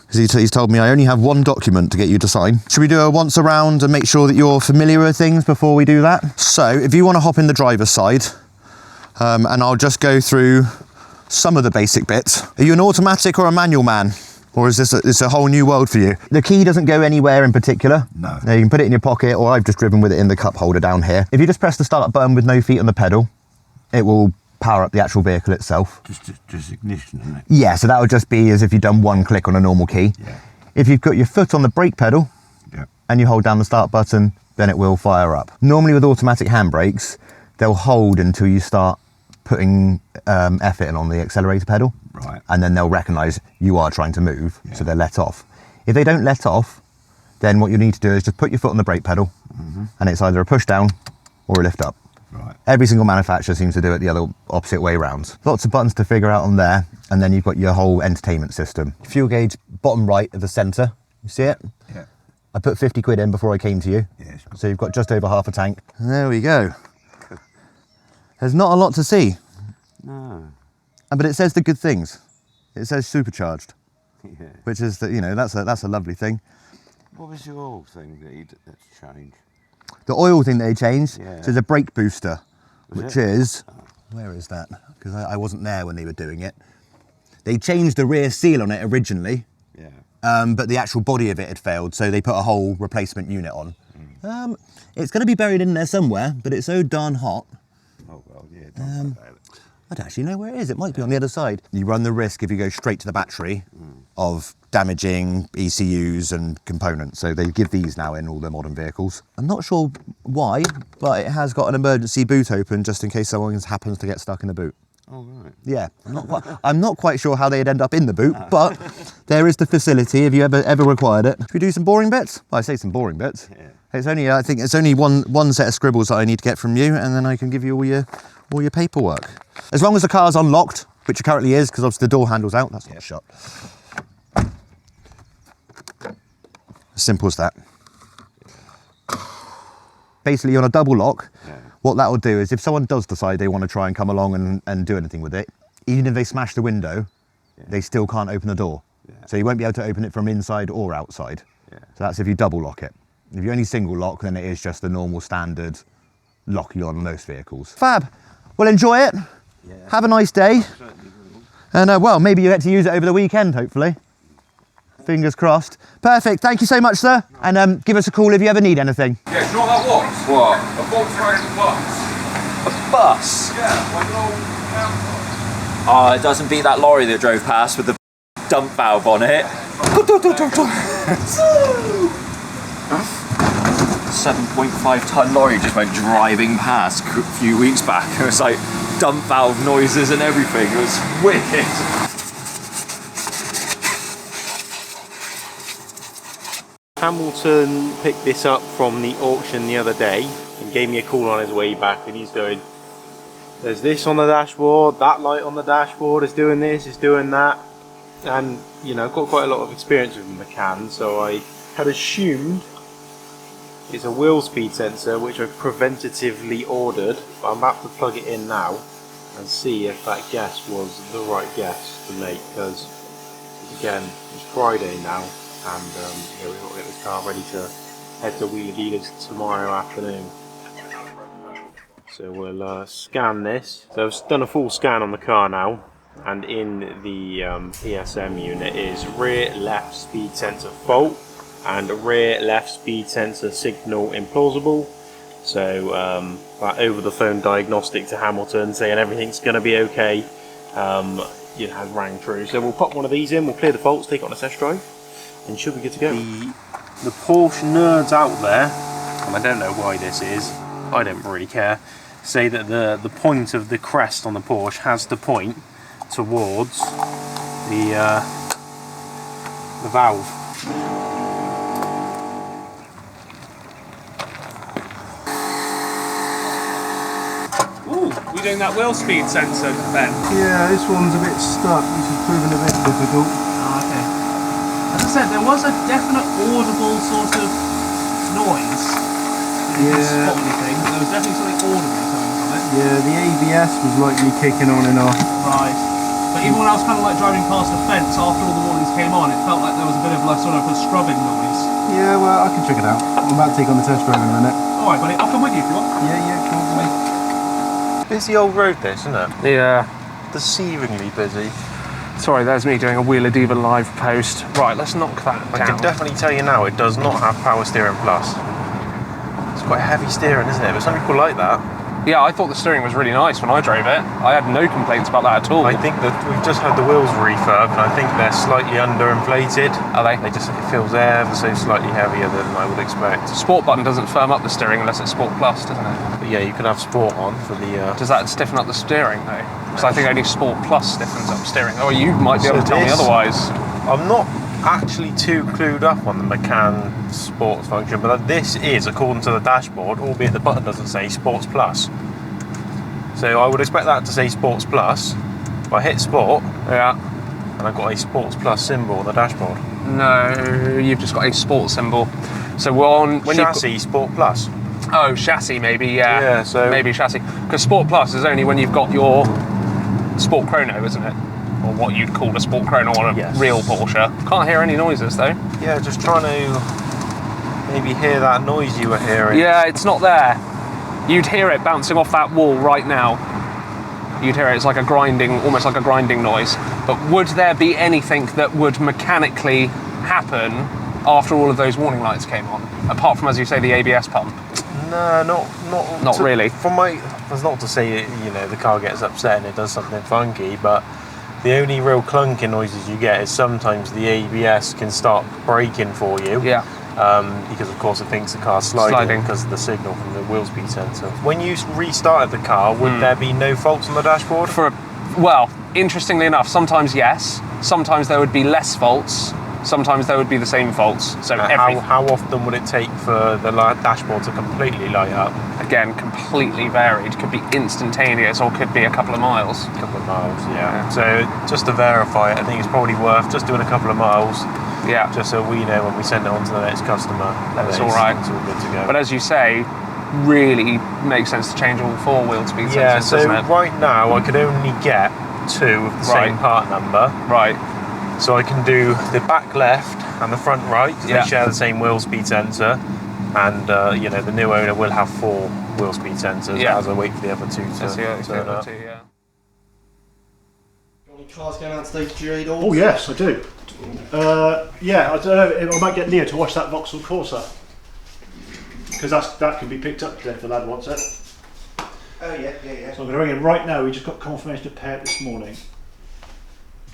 Because he's told me I only have one document to get you to sign. Should we do a once around and make sure that you're familiar with things before we do that? So if you want to hop in the driver's side, and I'll just go through some of the basic bits. Are you an automatic or a manual man? Or is this a whole new world for you? The key doesn't go anywhere in particular. No. You can put it in your pocket, or I've just driven with it in the cup holder down here. If you just press the start button with no feet on the pedal, it will power up the actual vehicle itself. Just ignition, isn't it? Yeah, so that would just be as if you've done one click on a normal key. Yeah. If you've got your foot on the brake pedal and you hold down the start button, then it will fire up. Normally with automatic handbrakes, they'll hold until you start putting effort in on the accelerator pedal. Right. And then they'll recognise you are trying to move, so they'll let off. If they don't let off, then what you need to do is just put your foot on the brake pedal, and it's either a push down or a lift up. Right. Every single manufacturer seems to do it the other opposite way round. Lots of buttons to figure out on there, and then you've got your whole entertainment system. Fuel gauge bottom right of the centre, you see it? Yeah. I put 50 quid in before I came to you. Yes. So you've got just over half a tank. And there we go. There's not a lot to see. No. But it says the good things. It says supercharged, Yeah. which is, that's a lovely thing. What was your old thing that's changed? The oil thing they changed, Yeah. so there's a brake booster, Was which it? is, where is that? Because I wasn't there when they were doing it. They changed the rear seal on it originally, Yeah. but the actual body of it had failed, so they put a whole replacement unit on. It's going to be buried in there somewhere, but it's so darn hot. Oh, well, yeah. Don't worry about it. I don't actually know where it is. It might be on the other side. You run the risk if you go straight to the battery of damaging ECUs and components. So they give these now in all the modern vehicles. I'm not sure why, but it has got an emergency boot open just in case someone happens to get stuck in the boot. Oh, right. Yeah, I'm not quite sure how they'd end up in the boot, but there is the facility if you ever required it. Should we do some boring bits? Well, I say some boring bits. Yeah. I think it's only one set of scribbles that I need to get from you, and then I can give you all your paperwork. As long as the car's unlocked, which it currently is, because obviously the door handle's out, that's not shut. As simple as that. Basically, on a double lock, what that will do is if someone does decide they want to try and come along and do anything with it, even if they smash the window, they still can't open the door. So you won't be able to open it from inside or outside. So that's if you double lock it. If you only single lock, then it is just the normal standard lock you on most vehicles. Fab. Well, enjoy it. Have a nice day. And well, maybe you get to use it over the weekend, hopefully. Fingers crossed. Perfect. Thank you so much, sir. And give us a call if you ever need anything. Yeah, do you know what that was? What? A Volkswagen bus. A bus? Yeah, like an old camper. Oh, it doesn't beat that lorry that drove past with the dump valve on it. 7.5 ton lorry just went driving past a few weeks back. It was like dump valve noises and everything. It was wicked. Hamilton picked this up from the auction the other day and gave me a call on his way back, and he's going, there's this on the dashboard, that light on the dashboard is doing this, is doing that. And you know, I've got quite a lot of experience with the McCann, so I had assumed it's a wheel speed sensor which I've preventatively ordered, but I'm about to plug it in now and see if that guess was the right guess to make, because again, it's Friday now, and yeah, we've got to get this car ready to head to Wheeler Dealers tomorrow afternoon. So we'll scan this. So I've done a full scan on the car now, and in the PSM unit is rear left speed sensor fault and rear left speed sensor signal implausible. So that over the phone diagnostic to Hamilton saying everything's going to be okay, it has rang true. So we'll pop one of these in, we'll clear the faults, take it on a test drive, and should be good to go. The Porsche nerds out there, and I don't know why this is, I don't really care, say that the point of the crest on the Porsche has to point towards the valve. Ooh, we're doing that wheel speed sensor, Ben. Yeah, this one's a bit stuck, this is proving a bit difficult. Ah, okay. As I said, there was a definite audible sort of noise. Yeah. Spot anything, but there was definitely something audible coming from it. Yeah, the ABS was likely kicking on and off. Right. But even when I was kind of like driving past the fence after all the warnings came on, it felt like there was a bit of like sort of a scrubbing noise. Yeah, well, I can check it out. I'm about to take on the test drive in a minute. Alright, buddy, I'll come with you if you want. Yeah, cool. Busy old road this, isn't it? Yeah. Deceivingly busy. Sorry, there's me doing a Wheeler Dealer live post. Right, let's knock that down. I can definitely tell you now, it does not have power steering plus. It's quite heavy steering, isn't it? But some people like that. Yeah, I thought the steering was really nice when I drove it. I had no complaints about that at all. I think that we've just had the wheels refurbed, and I think they're slightly underinflated. Are they? It feels ever so slightly heavier than I would expect. Sport button doesn't firm up the steering unless it's Sport Plus, doesn't it? But yeah, you can have Sport on for the... Does that stiffen up the steering though? Because I think only Sport Plus stiffens up steering. Oh, you might be able to tell me otherwise. I'm not actually too clued up on the McCann sports function, but this is, according to the dashboard, albeit the button doesn't say Sports Plus. So I would expect that to say Sports Plus. If I hit Sport, yeah, and I've got a Sports Plus symbol on the dashboard. No, you've just got a Sport symbol. So we're on chassis Sport Plus. Oh, chassis maybe, yeah. Yeah, so maybe chassis. Because Sport Plus is only when you've got your Sport Chrono, isn't it? Or what you'd call a Sport Chrono on a real Porsche. Can't hear any noises though. Yeah, just trying to maybe hear that noise you were hearing. Yeah, it's not there. You'd hear it bouncing off that wall right now. You'd hear it, it's like a grinding, almost like a grinding noise. But would there be anything that would mechanically happen after all of those warning lights came on? Apart from, as you say, the ABS pump? No, not really. That's not to say, you know, the car gets upset and it does something funky, but the only real clunking noises you get is sometimes the ABS can start braking for you. Yeah. Because of course it thinks the car's sliding because of the signal from the wheel speed sensor. When you restarted the car, would there be no faults on the dashboard? Well, interestingly enough, sometimes yes. Sometimes there would be less faults. Sometimes there would be the same faults. So how often would it take for the dashboard to completely light up? Again, completely varied. Could be instantaneous or could be a couple of miles. Yeah. So just to verify it, I think it's probably worth just doing a couple of miles. Yeah. Just so we know when we send it on to the next customer. That's all right. It's all good to go. But as you say, really makes sense to change all four wheel speed sensors, yeah, so doesn't it? Right now I could only get two of the same part number. Right. So I can do the back left and the front right, because they share the same wheel speed sensor. And you know, the new owner will have 4 wheel speed sensors as I wait for the other 2 to turn up. Any cars going out today, Jade? Oh yes, I do. Yeah, I don't know. I might get Leo to wash that Vauxhall Corsa because that can be picked up today if the lad wants it. Oh yeah. So I'm going to ring him right now. We just got confirmation of pay it this morning.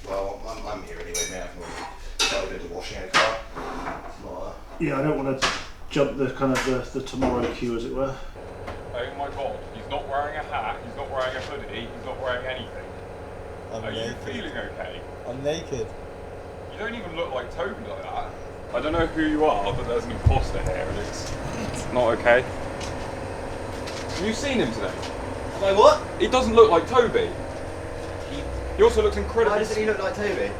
Well, I'm here anyway, mate. I can do the washing of the car. Yeah, I don't want to jump the kind of the tomorrow queue, as it were. Oh my God! He's not wearing a hat. He's not wearing a hoodie. He's not wearing anything. Are you feeling okay? I'm naked. You don't even look like Toby like that. I don't know who you are, but there's an imposter here, and it's not okay. Have you seen him today? Like what? He doesn't look like Toby. He also looks incredible. Why doesn't he look like Toby?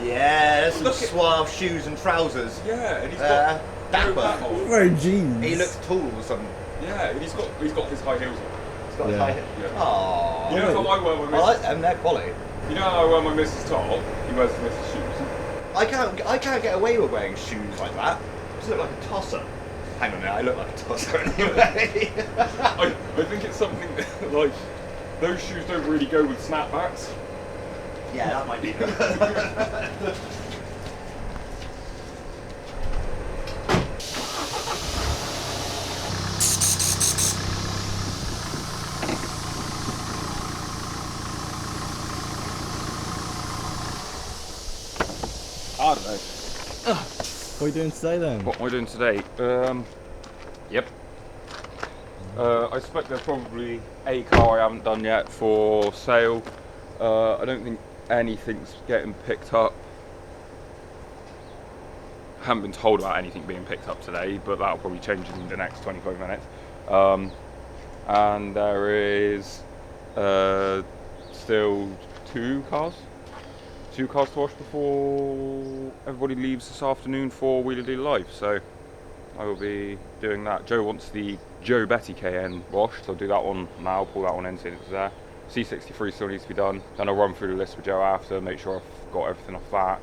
Yeah, there's some suave shoes and trousers. Yeah, and he's got dapper. Wearing jeans. He looks tall or something. Yeah, and he's got his high heels on. He's got his high heels. Yeah. Aww. You know how I wear my missus'? I like them, they're quality. You know how I wear my missus' top? He wears the missus' shoes. I can't get away with wearing shoes like that. I just look like a tosser. Hang on a minute, I look like a tosser anyway. I think it's something like those shoes don't really go with snapbacks. Yeah, that might be good. I don't know. What are you doing today then? What am I doing today? Yep. I suspect there's probably a car I haven't done yet for sale. I don't think anything's getting picked up. I haven't been told about anything being picked up today, but that'll probably change in the next 25 minutes. And there is still two cars to wash before everybody leaves this afternoon for Wheeler Dealer Live, so I will be doing that. Joe wants the Joe Betty KN washed, so I'll do that one now, pull that one in, see if it's there. C63 still needs to be done, then I'll run through the list with Joe after, make sure I've got everything off that,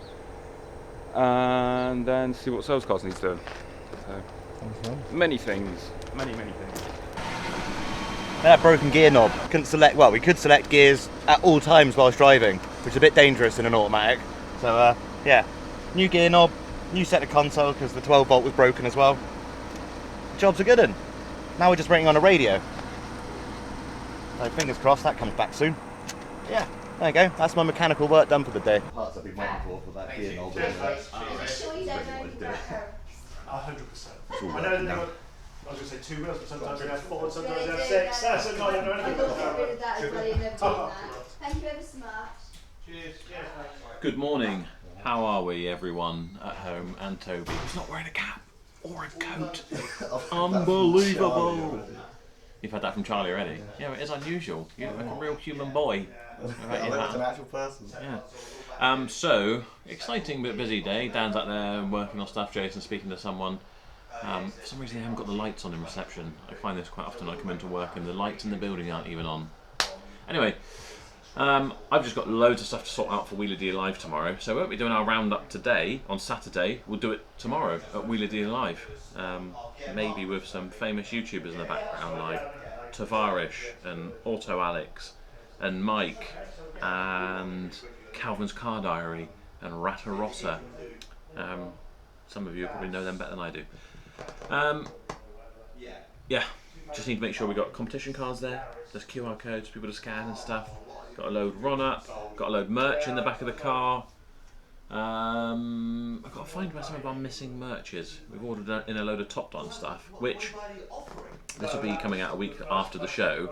and then see what sales cars needs doing. So, many things, many things. That broken gear knob. Couldn't select, well, we could select gears at all times whilst driving, which is a bit dangerous in an automatic. So, yeah, new gear knob, new set of console because the 12 volt was broken as well. Job's a good one. Now we're just waiting on a radio. So fingers crossed that comes back soon. Yeah, there you go. That's my mechanical work done for the day. Parts I've been waiting for that gear knob. 100%. I know they got, I was going to say 2 wheels, but sometimes they have 4, sometimes they have 6. That's a I don't know anything about that. Thank you ever so much. Cheers. Good morning. How are we, everyone at home? And Toby, he's not wearing a cap or a coat. Unbelievable. You've had that from Charlie already. Yeah, it is unusual. You look like a real human boy. I look like an actual person. Yeah. So exciting but busy day. Dan's out there working on stuff. Jason's speaking to someone. For some reason, they haven't got the lights on in reception. I find this quite often. I come into work and the lights in the building aren't even on. Anyway. I've just got loads of stuff to sort out for Wheeler Dealer Live tomorrow, so we won't be doing our roundup today, on Saturday. We'll do it tomorrow at Wheeler Dealer Live, maybe with some famous YouTubers in the background like Tavarish and Auto Alex and Mike and Calvin's Car Diary and Ratarossa. Some of you probably know them better than I do. Yeah, just need to make sure we got competition cards there. There's QR codes for people to scan and stuff. Got a load run up, got a load merch in the back of the car. I've got to find where some of our missing merch is. We've ordered in a load of Top Don stuff, which this will be coming out a week after the show.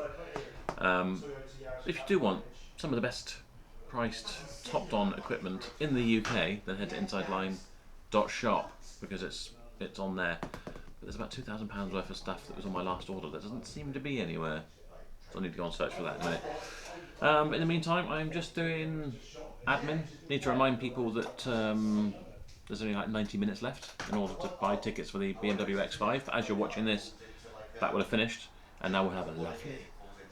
If you do want some of the best priced Top Don equipment in the UK, then head to insideline.shop because it's on there. But there's about £2,000 worth of stuff that was on my last order that doesn't seem to be anywhere. So I need to go and search for that in a minute. In the meantime, I'm just doing admin. Need to remind people that there's only like 90 minutes left in order to buy tickets for the BMW X5. But as you're watching this, that will have finished, and now we'll have a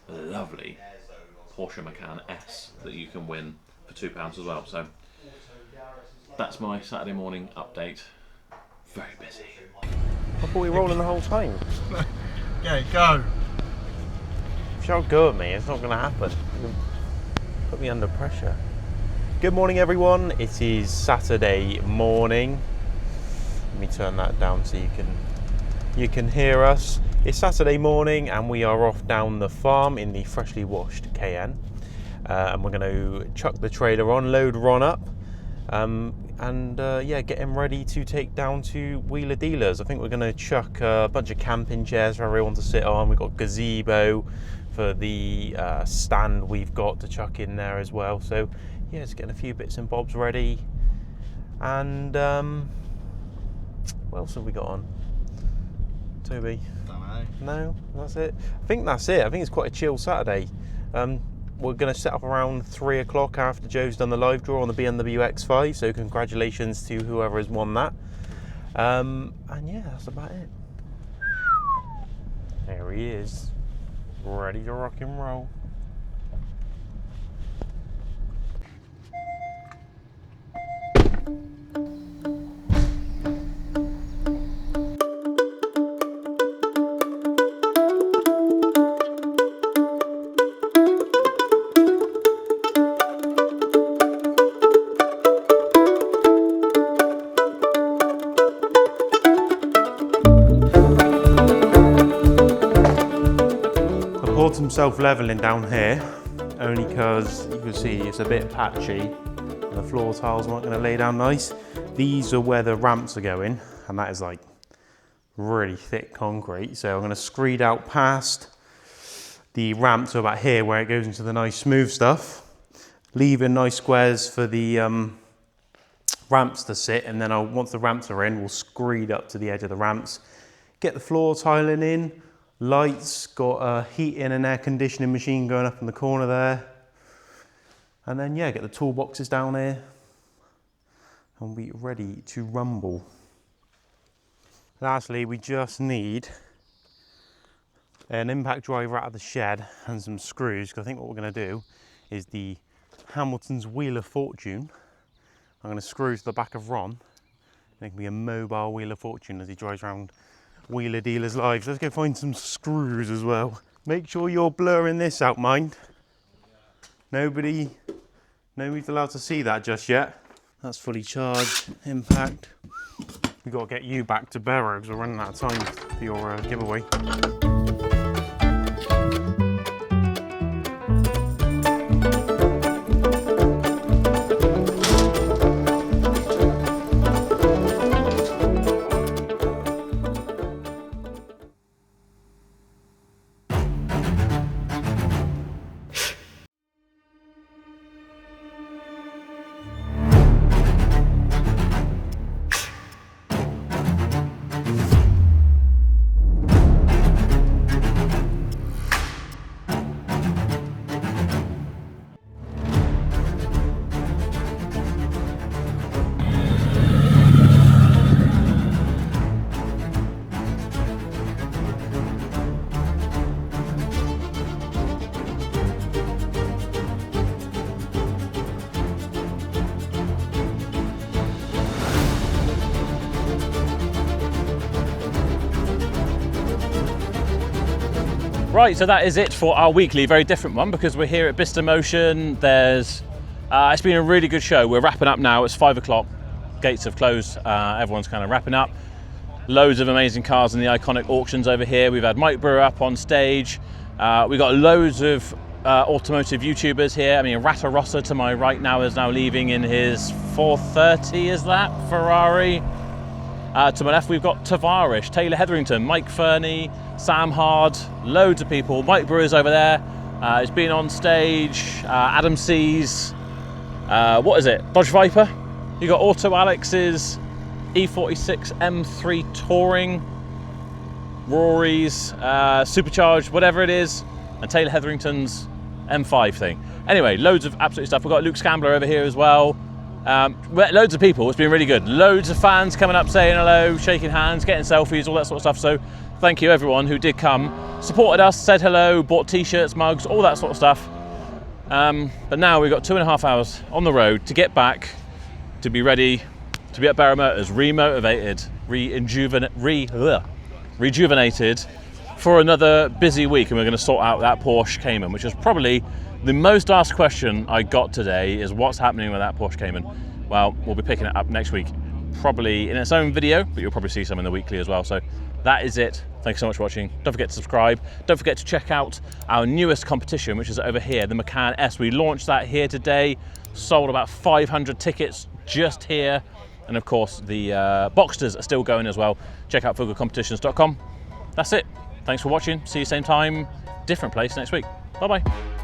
lovely Porsche Macan S that you can win for £2 as well. So that's my Saturday morning update. Very busy. I thought we were rolling the whole time. Okay, go. If you'll go at me, it's not going to happen. Put me under pressure. Good morning, everyone. It is Saturday morning. Let me turn that down so you can hear us. It's Saturday morning, and we are off down the farm in the freshly washed KN, and we're going to chuck the trailer on, load Ron up, and get him ready to take down to Wheeler Dealers. I think we're going to chuck a bunch of camping chairs for everyone to sit on. We've got gazebo for the stand we've got to chuck in there as well. So yeah, just getting a few bits and bobs ready, and What else have we got on? Toby? No, that's it. I think that's it. I think it's quite a chill Saturday. We're going to set up around 3 o'clock after Joe's done the live draw on the BMW X5, so congratulations to whoever has won that. And yeah, that's about it. There he is, ready to rock and roll. Some self-leveling down here, only because you can see it's a bit patchy and the floor tiles aren't going to lay down nice. These are where the ramps are going, and that is like really thick concrete, so I'm going to screed out past the ramp to about here where it goes into the nice smooth stuff, leaving nice squares for the ramps to sit, and then once the ramps are in, we'll screed up to the edge of the ramps, get the floor tiling in. Lights, got a heating and air conditioning machine going up in the corner there. And then yeah, get the toolboxes down here and be ready to rumble. Lastly, we just need an impact driver out of the shed and some screws, because I think what we're going to do is the Hamilton's Wheel of Fortune. I'm going to screw to the back of Ron, and it can be a mobile Wheel of Fortune as he drives around wheeler dealers live. Let's go find some screws as well. Make sure you're blurring this out, mind. Nobody's allowed to see that just yet. That's fully charged, impact. We've got to get you back to Brewer because we're running out of time for your giveaway. Right, so that is it for our weekly, very different one because we're here at Bicester Motion. It's been a really good show. We're wrapping up now. It's 5 o'clock. Gates have closed. Everyone's kind of wrapping up. Loads of amazing cars in the iconic auctions over here. We've had Mike Brewer up on stage. We've got loads of automotive YouTubers here. I mean, Rata Rossa to my right now is now leaving in his 430, is that? Ferrari. To my left, we've got Tavarish, Taylor Heatherington, Mike Fernie, Sam Hard, loads of people. Mike Brewer's over there. He's been on stage. Adam C's, what is it? Dodge Viper. You got Auto Alex's E46 M3 Touring, Rory's Supercharged, whatever it is, and Taylor Heatherington's M5 thing. Anyway, loads of absolute stuff. We've got Luke Scambler over here as well. Loads of people. It's been really good. Loads of fans coming up saying hello, shaking hands, getting selfies, all that sort of stuff. So thank you everyone who did come, supported us, said hello, bought t-shirts, mugs, all that sort of stuff. But now we've got 2.5 hours on the road to get back to be ready to be at Brewer Motors, remotivated, rejuvenated for another busy week. And we're going to sort out that Porsche Cayman, which is probably the most asked question I got today, is what's happening with that Porsche Cayman. Well, we'll be picking it up next week, probably in its own video, but you'll probably see some in the weekly as well. So that is it. Thanks so much for watching. Don't forget to subscribe. Don't forget to check out our newest competition, which is over here, the Macan S. We launched that here today, sold about 500 tickets just here. And of course, the Boxsters are still going as well. Check out forecourtcompetitions.com. That's it. Thanks for watching. See you same time, different place next week. Bye-bye.